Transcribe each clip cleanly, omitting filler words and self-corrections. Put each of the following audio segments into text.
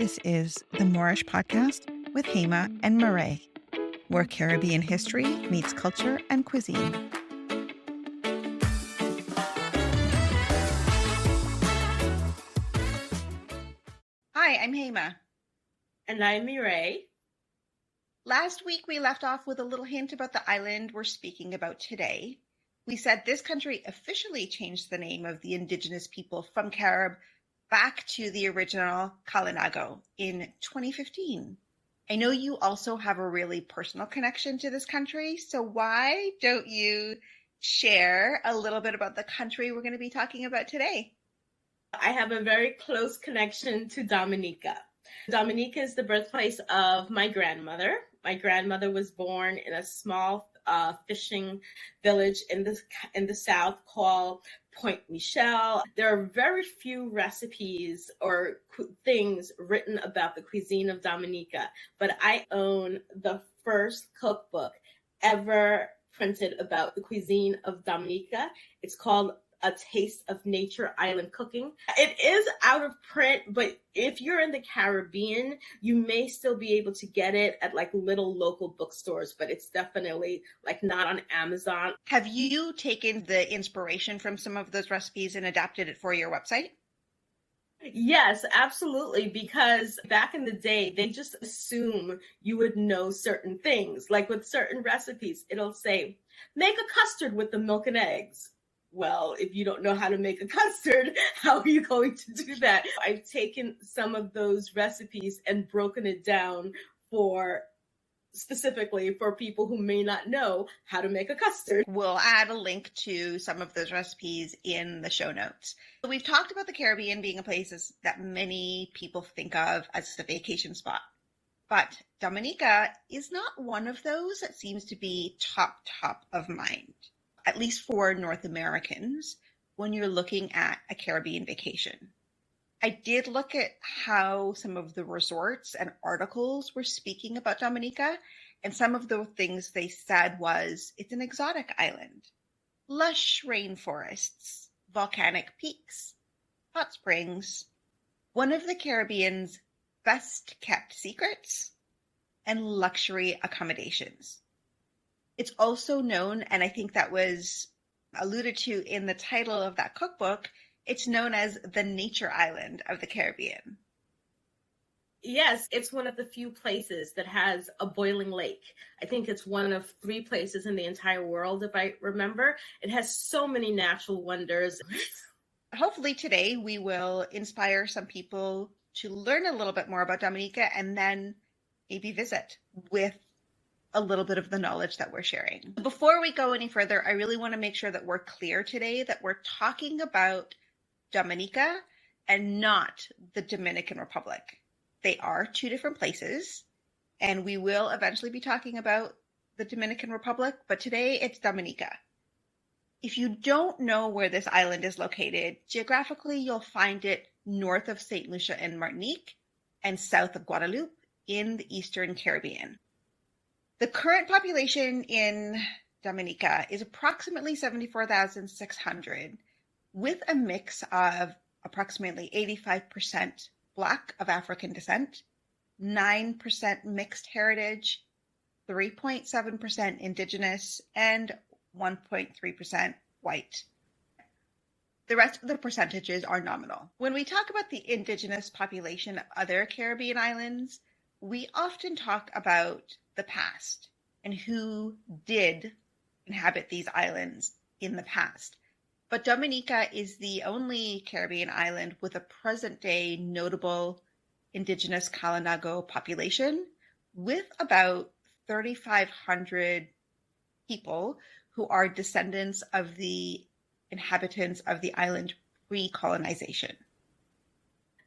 This is the Moreish Podcast with Hema and Mireille, where Caribbean history meets culture and cuisine. Hi, I'm Hema. And I'm Mireille. Last week, we left off with a little hint about the island we're speaking about today. We said this country officially changed the name of the Indigenous people from Carib back to the original Kalinago in 2015. I know you also have a really personal connection to this country, so why don't you share a little bit about the country we're going to be talking about today? I have a very close connection to Dominica. Dominica is the birthplace of my grandmother. My grandmother was born in a small fishing village in the south called Point Michel. There are very few recipes or things written about the cuisine of Dominica, but I own the first cookbook ever printed about the cuisine of Dominica. It's called A Taste of Nature Island Cooking. It is out of print, but if you're in the Caribbean, you may still be able to get it at like little local bookstores, but it's definitely like not on Amazon. Have you taken the inspiration from some of those recipes and adapted it for your website? Yes, absolutely. Because back in the day, they just assume you would know certain things. Like with certain recipes, it'll say, make a custard with the milk and eggs. Well, if you don't know how to make a custard, how are you going to do that? I've taken some of those recipes and broken it down specifically for people who may not know how to make a custard. We'll add a link to some of those recipes in the show notes. We've talked about the Caribbean being a place that many people think of as a vacation spot. But Dominica is not one of those that seems to be top of mind, at least for North Americans, when you're looking at a Caribbean vacation. I did look at how some of the resorts and articles were speaking about Dominica, and some of the things they said was, it's an exotic island, lush rainforests, volcanic peaks, hot springs, one of the Caribbean's best kept secrets, and luxury accommodations. It's also known, and I think that was alluded to in the title of that cookbook, it's known as the nature island of the Caribbean. Yes, it's one of the few places that has a boiling lake. I think it's one of 3 places in the entire world, if I remember. It has so many natural wonders. Hopefully today we will inspire some people to learn a little bit more about Dominica and then maybe visit with a little bit of the knowledge that we're sharing. Before we go any further, I really want to make sure that we're clear today that we're talking about Dominica and not the Dominican Republic. They are 2 different places, and we will eventually be talking about the Dominican Republic, but today it's Dominica. If you don't know where this island is located, geographically you'll find it north of St. Lucia and Martinique and south of Guadeloupe in the Eastern Caribbean. The current population in Dominica is approximately 74,600, with a mix of approximately 85% Black of African descent, 9% mixed heritage, 3.7% Indigenous, and 1.3% white. The rest of the percentages are nominal. When we talk about the Indigenous population of other Caribbean islands, we often talk about the past and who did inhabit these islands in the past. But Dominica is the only Caribbean island with a present-day notable Indigenous Kalinago population, with about 3,500 people who are descendants of the inhabitants of the island pre-colonization.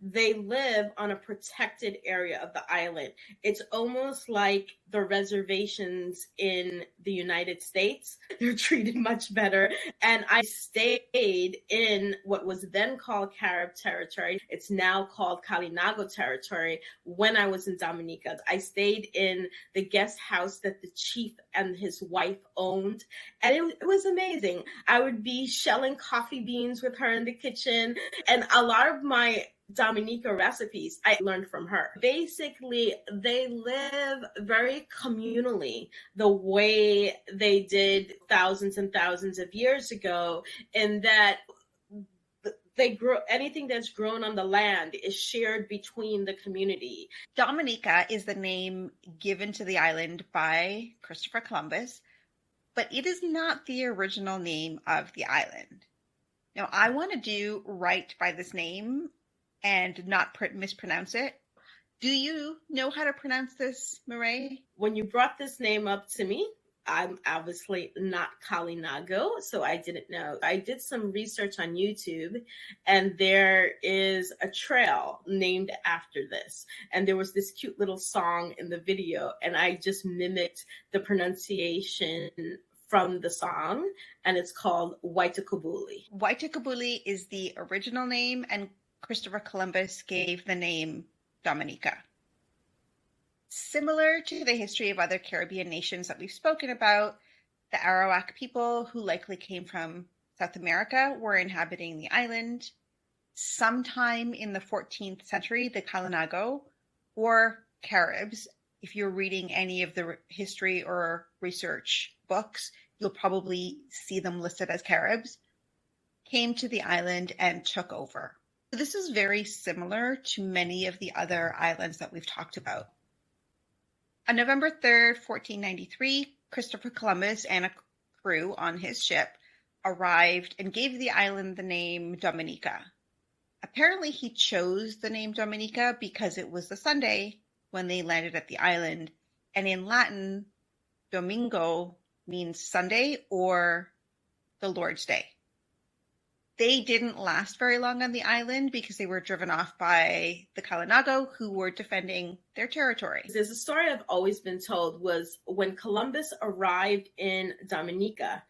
They live on a protected area of the island. It's almost like the reservations in the United States. They're treated much better. And I stayed in what was then called Carib territory. It's now called Kalinago territory. When I was in Dominica, I stayed in the guest house that the chief and his wife owned. And it was amazing. I would be shelling coffee beans with her in the kitchen. And a lot of my Dominica recipes I learned from her. Basically, they live very communally the way they did thousands and thousands of years ago, in that they grow anything that's grown on the land is shared between the community. Dominica is the name given to the island by Christopher Columbus, but it is not the original name of the island. Now, I want to do right by this name and not mispronounce it. Do you know how to pronounce this, Mireille? When you brought this name up to me, I'm obviously not Kalinago, so I didn't know. I did some research on YouTube, and there is a trail named after this. And there was this cute little song in the video, and I just mimicked the pronunciation from the song, and it's called Waitakabuli. Waitakabuli is the original name, and Christopher Columbus gave the name Dominica. Similar to the history of other Caribbean nations that we've spoken about, the Arawak people, who likely came from South America, were inhabiting the island. Sometime in the 14th century, the Kalinago, or Caribs, if you're reading any of the history or research books, you'll probably see them listed as Caribs, came to the island and took over. This is very similar to many of the other islands that we've talked about. On November 3rd, 1493, Christopher Columbus and a crew on his ship arrived and gave the island the name Dominica. Apparently, he chose the name Dominica because it was the Sunday when they landed at the island, and in Latin, Domingo means Sunday or the Lord's Day. They didn't last very long on the island because they were driven off by the Kalinago, who were defending their territory. There's a story I've always been told was when Columbus arrived in Dominica,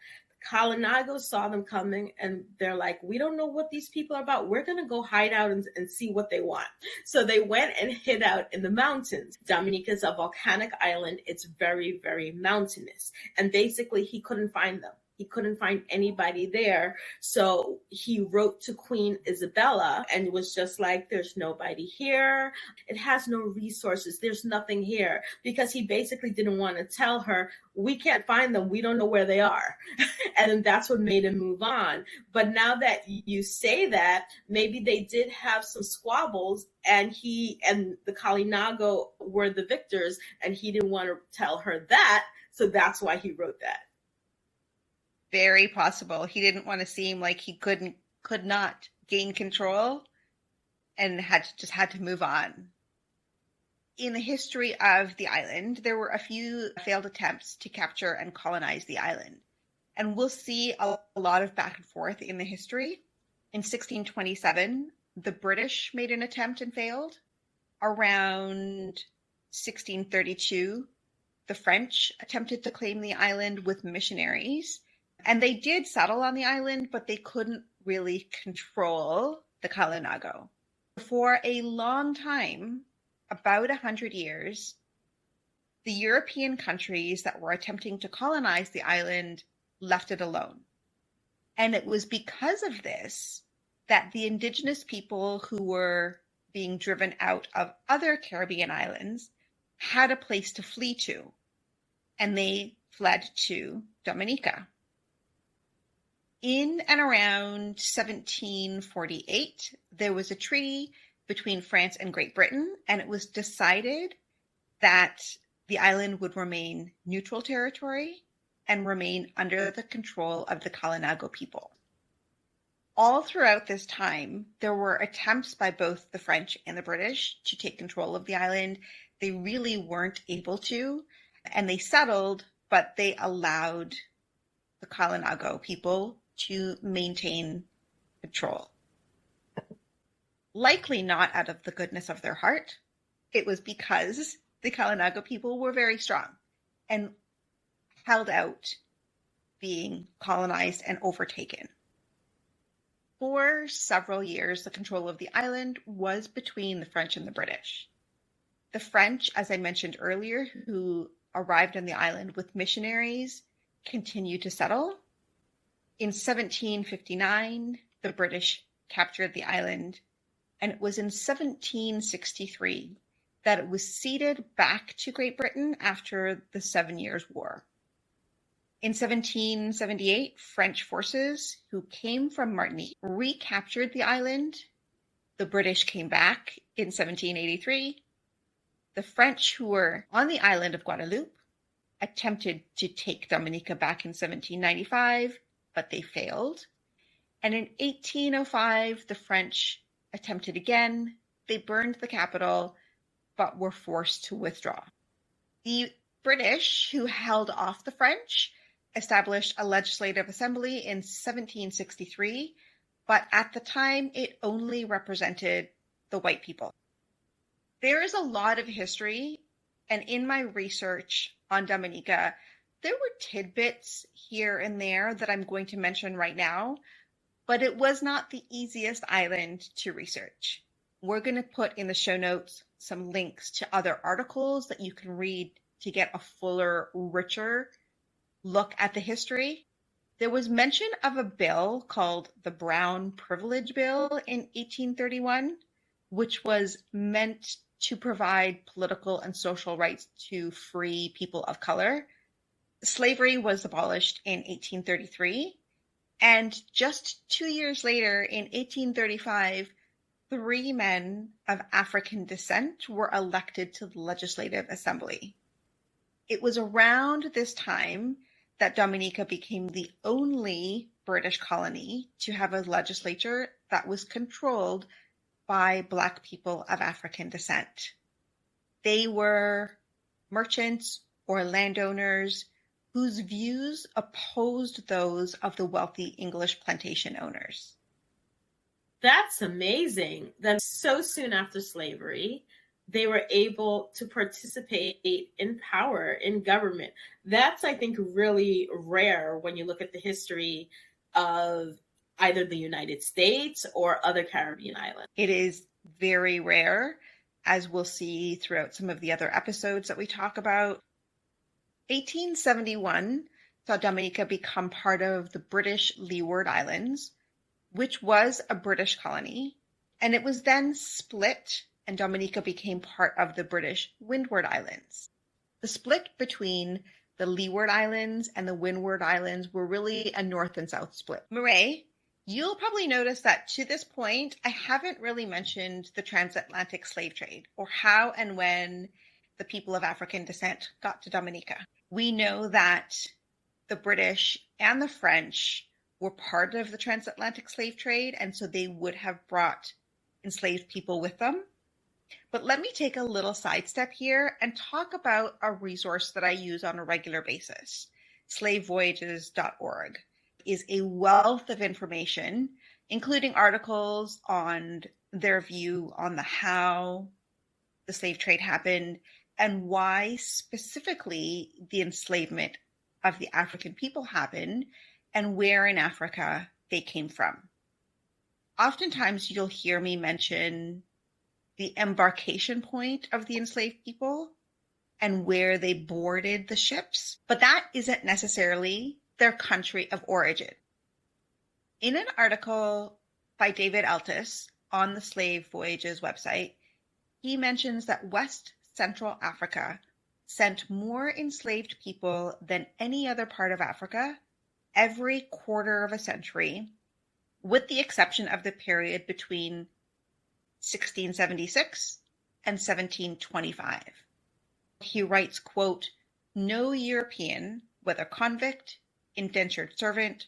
Kalinago saw them coming and they're like, we don't know what these people are about. We're going to go hide out and see what they want. So they went and hid out in the mountains. Dominica is a volcanic island. It's very, very mountainous. And basically he couldn't find them. He couldn't find anybody there. So he wrote to Queen Isabella and was just like, there's nobody here. It has no resources. There's nothing here, because he basically didn't want to tell her, we can't find them. We don't know where they are. And then that's what made him move on. But now that you say that, maybe they did have some squabbles and he and the Kalinago were the victors and he didn't want to tell her that. So that's why he wrote that. Very possible. He didn't want to seem like he could not gain control and had to move on. In the history of the island, there were a few failed attempts to capture and colonize the island. And we'll see a lot of back and forth in the history. In 1627, the British made an attempt and failed. Around 1632, the French attempted to claim the island with missionaries. And they did settle on the island, but they couldn't really control the Kalinago. For a long time, about 100 years, the European countries that were attempting to colonize the island left it alone. And it was because of this that the Indigenous people who were being driven out of other Caribbean islands had a place to flee to, and they fled to Dominica. In and around 1748, there was a treaty between France and Great Britain, and it was decided that the island would remain neutral territory and remain under the control of the Kalinago people. All throughout this time, there were attempts by both the French and the British to take control of the island. They really weren't able to, and they settled, but they allowed the Kalinago people to maintain control. Likely not out of the goodness of their heart. It was because the Kalinago people were very strong and held out being colonized and overtaken. For several years, the control of the island was between the French and the British. The French, as I mentioned earlier, who arrived on the island with missionaries, continued to settle. In 1759, the British captured the island and it was in 1763 that it was ceded back to Great Britain after the 7 Years' War. In 1778, French forces who came from Martinique recaptured the island. The British came back in 1783. The French who were on the island of Guadeloupe attempted to take Dominica back in 1795, but they failed. And in 1805, the French attempted again. They burned the capital, but were forced to withdraw. The British, who held off the French, established a legislative assembly in 1763, but at the time it only represented the white people. There is a lot of history, and in my research on Dominica, there were tidbits here and there that I'm going to mention right now, but it was not the easiest island to research. We're going to put in the show notes some links to other articles that you can read to get a fuller, richer look at the history. There was mention of a bill called the Brown Privilege Bill in 1831, which was meant to provide political and social rights to free people of color. Slavery was abolished in 1833, and just 2 years later, in 1835, 3 men of African descent were elected to the Legislative Assembly. It was around this time that Dominica became the only British colony to have a legislature that was controlled by Black people of African descent. They were merchants or landowners whose views opposed those of the wealthy English plantation owners. That's amazing that so soon after slavery, they were able to participate in power, in government. That's, I think, really rare when you look at the history of either the United States or other Caribbean islands. It is very rare, as we'll see throughout some of the other episodes that we talk about. 1871 saw Dominica become part of the British Leeward Islands, which was a British colony, and it was then split, and Dominica became part of the British Windward Islands. The split between the Leeward Islands and the Windward Islands were really a north and south split. Mireille, you'll probably notice that to this point, I haven't really mentioned the transatlantic slave trade or how and when the people of African descent got to Dominica. We know that the British and the French were part of the transatlantic slave trade, and so they would have brought enslaved people with them. But let me take a little sidestep here and talk about a resource that I use on a regular basis. Slavevoyages.org is a wealth of information, including articles on their view on the how the slave trade happened and why specifically the enslavement of the African people happened and where in Africa they came from. Oftentimes you'll hear me mention the embarkation point of the enslaved people and where they boarded the ships, but that isn't necessarily their country of origin. In an article by David Altus on the Slave Voyages website, he mentions that West Central Africa sent more enslaved people than any other part of Africa every quarter of a century, with the exception of the period between 1676 and 1725. He writes, quote, "No European, whether convict, indentured servant,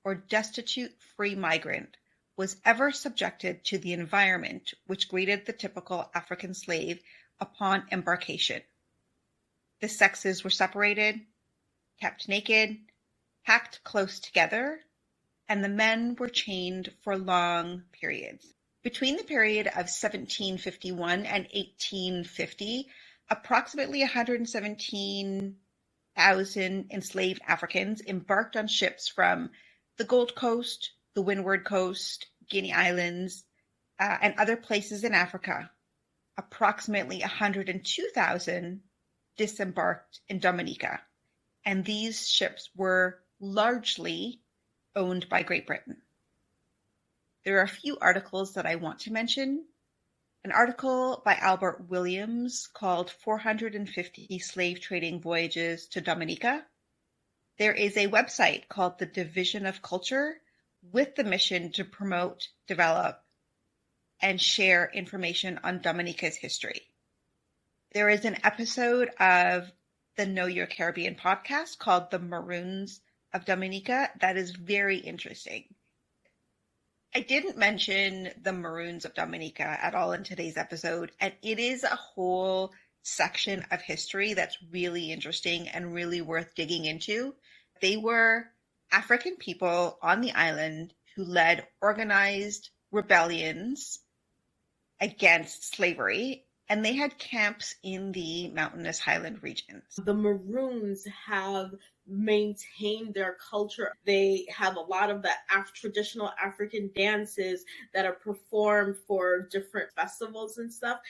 or destitute free migrant, was ever subjected to the environment which greeted the typical African slave upon embarkation. The sexes were separated, kept naked, packed close together, and the men were chained for long periods. Between the period of 1751 and 1850, approximately 117,000 enslaved Africans embarked on ships from the Gold Coast, the Windward Coast, Guinea Islands, and other places in Africa. Approximately 102,000 disembarked in Dominica, and these ships were largely owned by Great Britain. There are a few articles that I want to mention an article by Albert Williams called 450 Slave Trading Voyages to Dominica. There is a website called the Division of Culture with the mission to promote, develop, and share information on Dominica's history. There is an episode of the Know Your Caribbean podcast called the Maroons of Dominica that is very interesting. I didn't mention the Maroons of Dominica at all in today's episode, and it is a whole section of history that's really interesting and really worth digging into. They were African people on the island who led organized rebellions against slavery, and they had camps in the mountainous highland regions. The Maroons have maintained their culture. They have a lot of the traditional African dances that are performed for different festivals and stuff.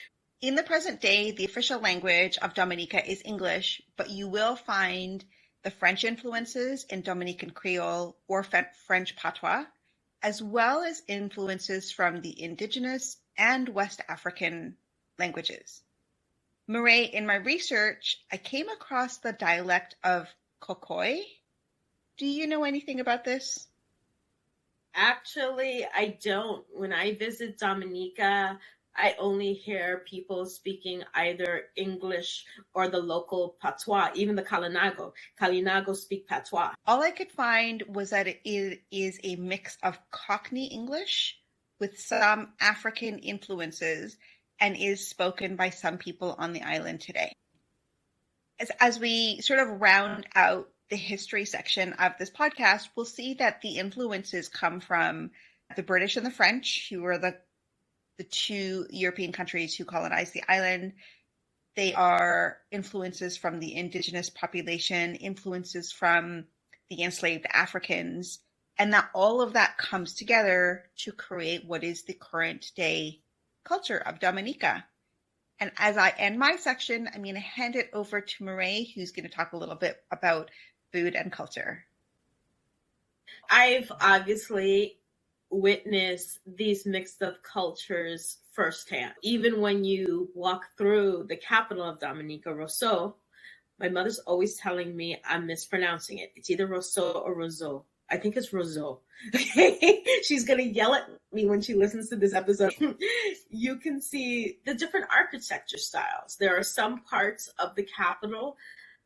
In the present day, the official language of Dominica is English, but you will find the French influences in Dominican Creole or French patois, as well as influences from the Indigenous and West African languages. Mireille, in my research, I came across the dialect of Khoikhoi. Do you know anything about this? Actually, I don't. When I visit Dominica, I only hear people speaking either English or the local patois, even the Kalinago. Kalinago speak patois. All I could find was that it is a mix of Cockney English with some African influences and is spoken by some people on the island today. As we sort of round out the history section of this podcast, we'll see that the influences come from the British and the French, who were the two European countries who colonized the island. They are influences from the indigenous population, influences from the enslaved Africans, and that all of that comes together to create what is the current day culture of Dominica. And as I end my section, I'm going to hand it over to Mireille, who's going to talk a little bit about food and culture. I've obviously witnessed these mixed up cultures firsthand. Even when you walk through the capital of Dominica, Roseau, my mother's always telling me I'm mispronouncing it. It's either Roseau or Roseau. I think it's Roseau. She's going to yell at me when she listens to this episode. You can see the different architecture styles. There are some parts of the capital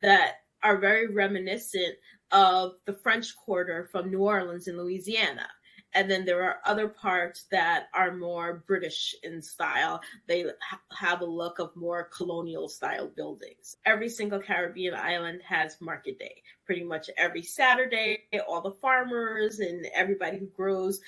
that are very reminiscent of the French Quarter from New Orleans in Louisiana. And then there are other parts that are more British in style. They have a look of more colonial style buildings. Every single Caribbean island has market day. Pretty much every Saturday, all the farmers and everybody who grows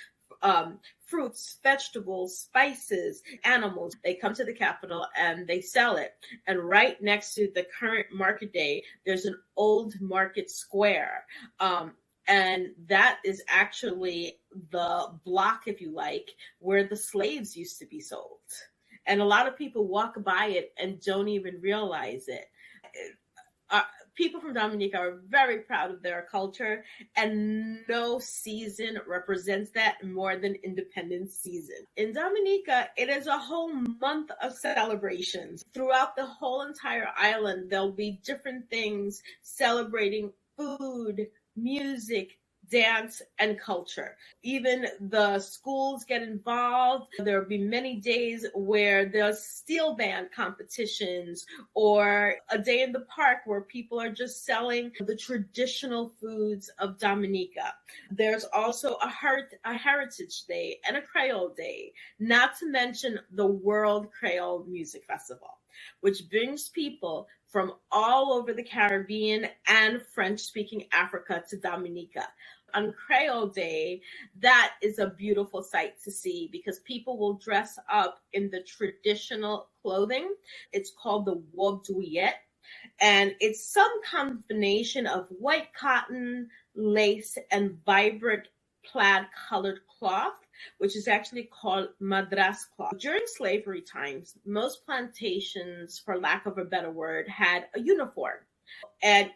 fruits, vegetables, spices, animals, they come to the capital and they sell it. And right next to the current market day, there's an old market square. And that is actually the block, if you like, where the slaves used to be sold. And a lot of people walk by it and don't even realize it. People from Dominica are very proud of their culture, and no season represents that more than Independence season. In Dominica, it is a whole month of celebrations. Throughout the whole entire island, there'll be different things celebrating food, music, dance, and culture. Even the schools get involved. There will be many days where there's steel band competitions or a day in the park where people are just selling the traditional foods of Dominica. There's also a Heritage Day and a Creole Day, not to mention the World Creole Music Festival, which brings people from all over the Caribbean and French-speaking Africa to Dominica. On Creole Day, that is a beautiful sight to see because people will dress up in the traditional clothing. It's called the robe douillet, and it's some combination of white cotton, lace, and vibrant plaid-colored cloth, which is actually called madras cloth. During slavery times, most plantations, for lack of a better word, had a uniform. And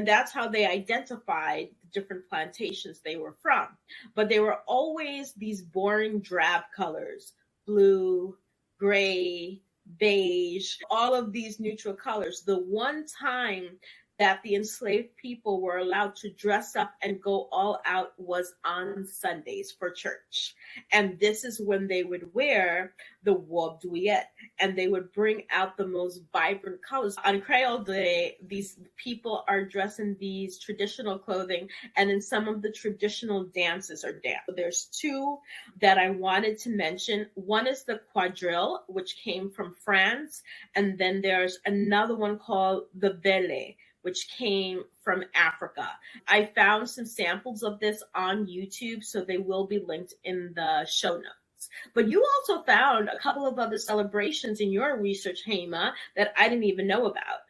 that's how they identified the different plantations they were from. But they were always these boring drab colors: blue, gray, beige, all of these neutral colors. The one time that the enslaved people were allowed to dress up and go all out was on Sundays for church. And this is when they would wear the robe douillet, and they would bring out the most vibrant colors. On Creole Day, these people are dressed in these traditional clothing, and in some of the traditional dances are danced. There's two that I wanted to mention. One is the quadrille, which came from France, and then there's another one called the bele, which came from Africa. I found some samples of this on YouTube, so they will be linked in the show notes. But you also found a couple of other celebrations in your research, Hema, that I didn't even know about.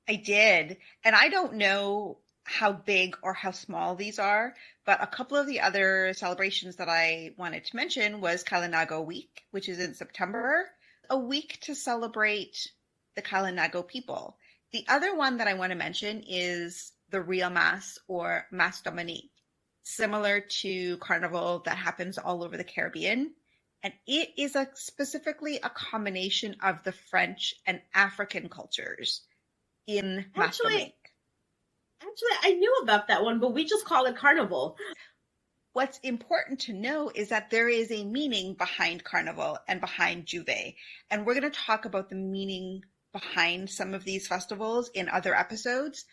I did. And I don't know how big or how small these are, but a couple of the other celebrations that I wanted to mention was Kalinago Week, which is in September, a week to celebrate the Kalinago people. The other one that I want to mention is the Real Mass, or Mass Dominique, similar to Carnival that happens all over the Caribbean. And it is specifically a combination of the French and African cultures in Mass Dominique. Actually, I knew about that one, but we just call it Carnival. What's important to know is that there is a meaning behind Carnival and behind Juve. And we're going to talk about the meaning behind some of these festivals in other episodes,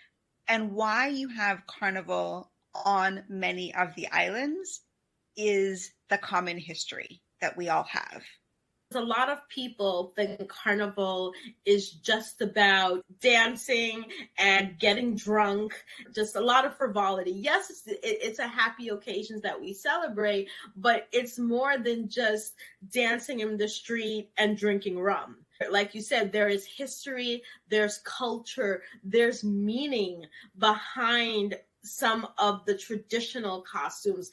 and why you have Carnival on many of the islands is the common history that we all have. A lot of people think Carnival is just about dancing and getting drunk, just a lot of frivolity. Yes, it's a happy occasion that we celebrate, but it's more than just dancing in the street and drinking rum. Like you said, there is history, there's culture, there's meaning behind some of the traditional costumes.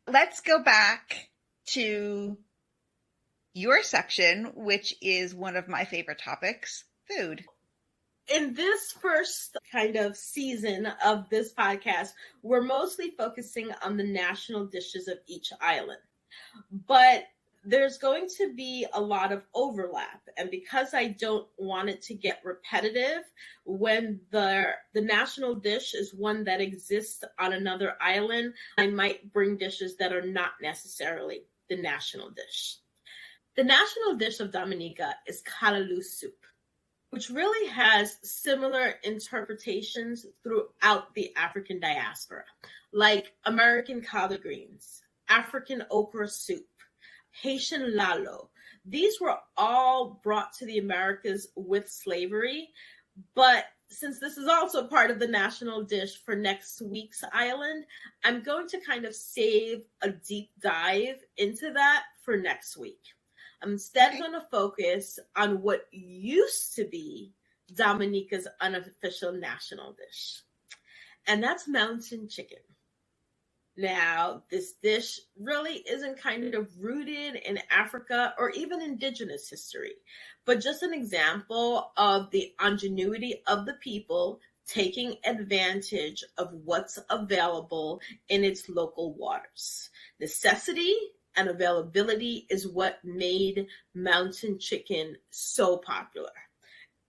Let's go back to your section, which is one of my favorite topics, food. In this first kind of season of this podcast, we're mostly focusing on the national dishes of each island. But there's going to be a lot of overlap. And because I don't want it to get repetitive, when the national dish is one that exists on another island, I might bring dishes that are not necessarily the national dish. The national dish of Dominica is callaloo soup, which really has similar interpretations throughout the African diaspora, like American collard greens, African okra soup, Haitian lalo. These were all brought to the Americas with slavery, but since this is also part of the national dish for next week's island, I'm going to kind of save a deep dive into that for next week. I'm instead going to focus on what used to be Dominica's unofficial national dish, and that's mountain chicken. Now, this dish really isn't kind of rooted in Africa or even indigenous history, but just an example of the ingenuity of the people taking advantage of what's available in its local waters. Necessity and availability is what made mountain chicken so popular.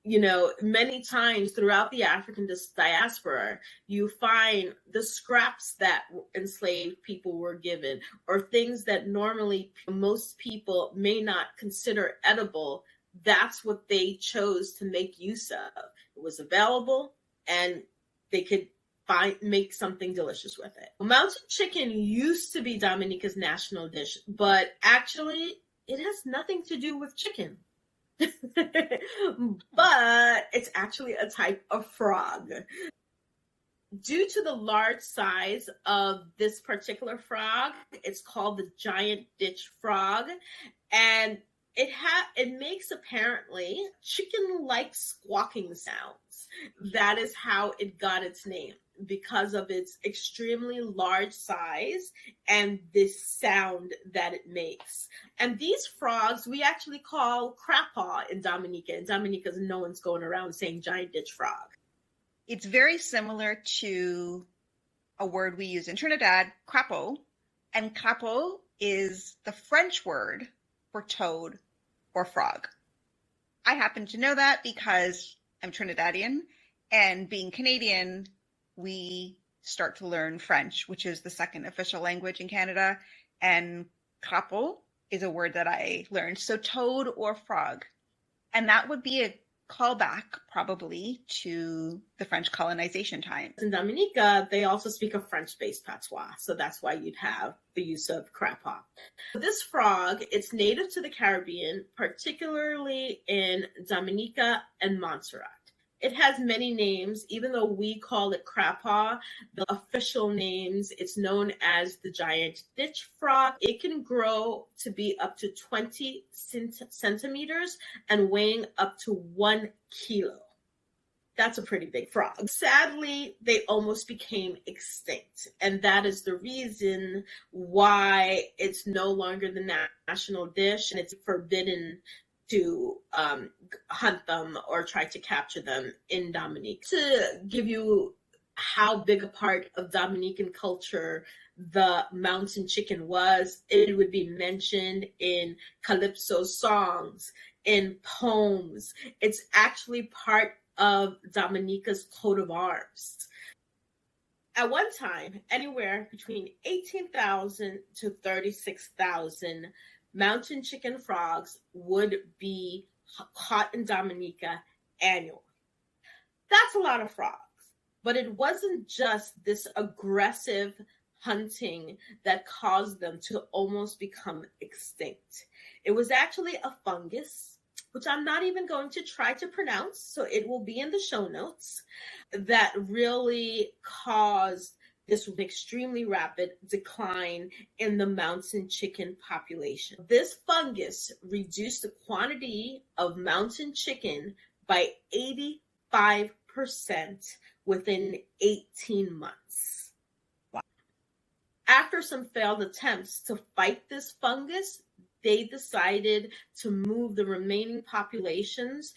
You know, many times throughout the African diaspora, you find the scraps that enslaved people were given, or things that normally most people may not consider edible. That's what they chose to make use of. It was available, and they could make something delicious with it. Mountain chicken used to be Dominica's national dish, but actually it has nothing to do with chicken. But it's actually a type of frog. Due to the large size of this particular frog, it's called the giant ditch frog, and it makes apparently chicken-like squawking sounds. That is how it got its name, because of its extremely large size and this sound that it makes. And these frogs we actually call crapaw in Dominica. In Dominica, no one's going around saying giant ditch frog. It's very similar to a word we use in Trinidad, crapaud. And crapaud is the French word for toad or frog. I happen to know that because I'm Trinidadian, and being Canadian, we start to learn French, which is the second official language in Canada, and crapaud is a word that I learned. So toad or frog. And that would be a callback probably to the French colonization time. In Dominica, they also speak a French-based patois, so that's why you'd have the use of crapaud. This frog, it's native to the Caribbean, particularly in Dominica and Montserrat. It has many names, even though we call it crapaud. The official names, it's known as the giant ditch frog. It can grow to be up to 20 centimeters and weighing up to 1 kilo. That's a pretty big frog. Sadly, they almost became extinct, and that is the reason why it's no longer the national dish, and it's forbidden to hunt them or try to capture them in Dominique. To give you how big a part of Dominican culture the mountain chicken was, it would be mentioned in calypso songs, in poems. It's actually part of Dominica's coat of arms. At one time, anywhere between 18,000 to 36,000 mountain chicken frogs would be caught in Dominica annually. That's a lot of frogs, but it wasn't just this aggressive hunting that caused them to almost become extinct. It was actually a fungus, which I'm not even going to try to pronounce, so it will be in the show notes, that really caused this extremely rapid decline in the mountain chicken population. This fungus reduced the quantity of mountain chicken by 85% within 18 months. Wow. After some failed attempts to fight this fungus, they decided to move the remaining populations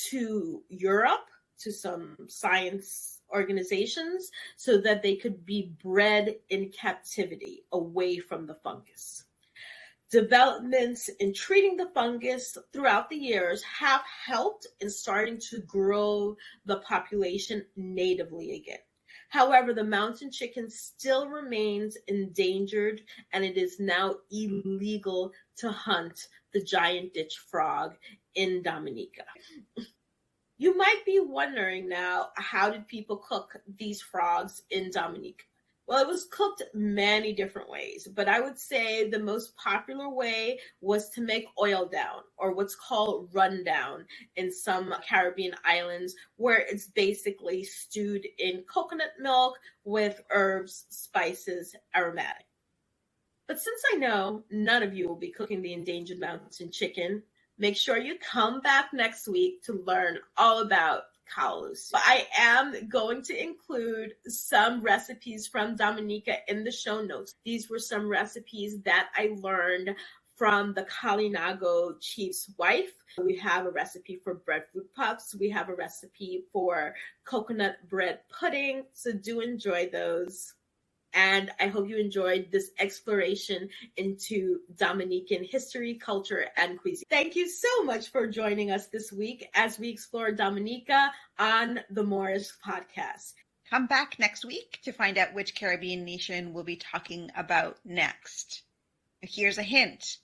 to Europe, to some science organizations, so that they could be bred in captivity away from the fungus. Developments in treating the fungus throughout the years have helped in starting to grow the population natively again. However, the mountain chicken still remains endangered, and it is now illegal to hunt the giant ditch frog in Dominica. You might be wondering now, how did people cook these frogs in Dominica? Well, it was cooked many different ways, but I would say the most popular way was to make oil down, or what's called rundown in some Caribbean islands, where it's basically stewed in coconut milk with herbs, spices, aromatic. But since I know none of you will be cooking the endangered mountain chicken, make sure you come back next week to learn all about callaloo. I am going to include some recipes from Dominica in the show notes. These were some recipes that I learned from the Kalinago chief's wife. We have a recipe for breadfruit puffs. We have a recipe for coconut bread pudding. So do enjoy those. And I hope you enjoyed this exploration into Dominican history, culture, and cuisine. Thank you so much for joining us this week as we explore Dominica on the Moreish Podcast. Come back next week to find out which Caribbean nation we'll be talking about next. Here's a hint.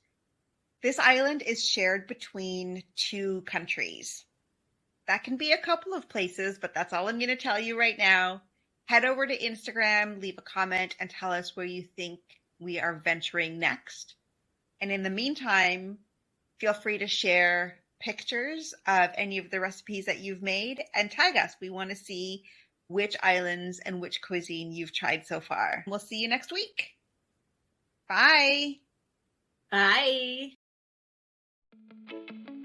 This island is shared between two countries. That can be a couple of places, but that's all I'm going to tell you right now. Head over to Instagram, leave a comment, and tell us where you think we are venturing next. And in the meantime, feel free to share pictures of any of the recipes that you've made and tag us. We want to see which islands and which cuisine you've tried so far. We'll see you next week. Bye. Bye.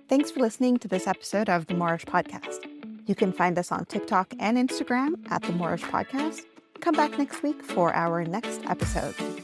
Thanks for listening to this episode of the Moreish Podcast. You can find us on TikTok and Instagram at the Moreish Podcast. Come back next week for our next episode.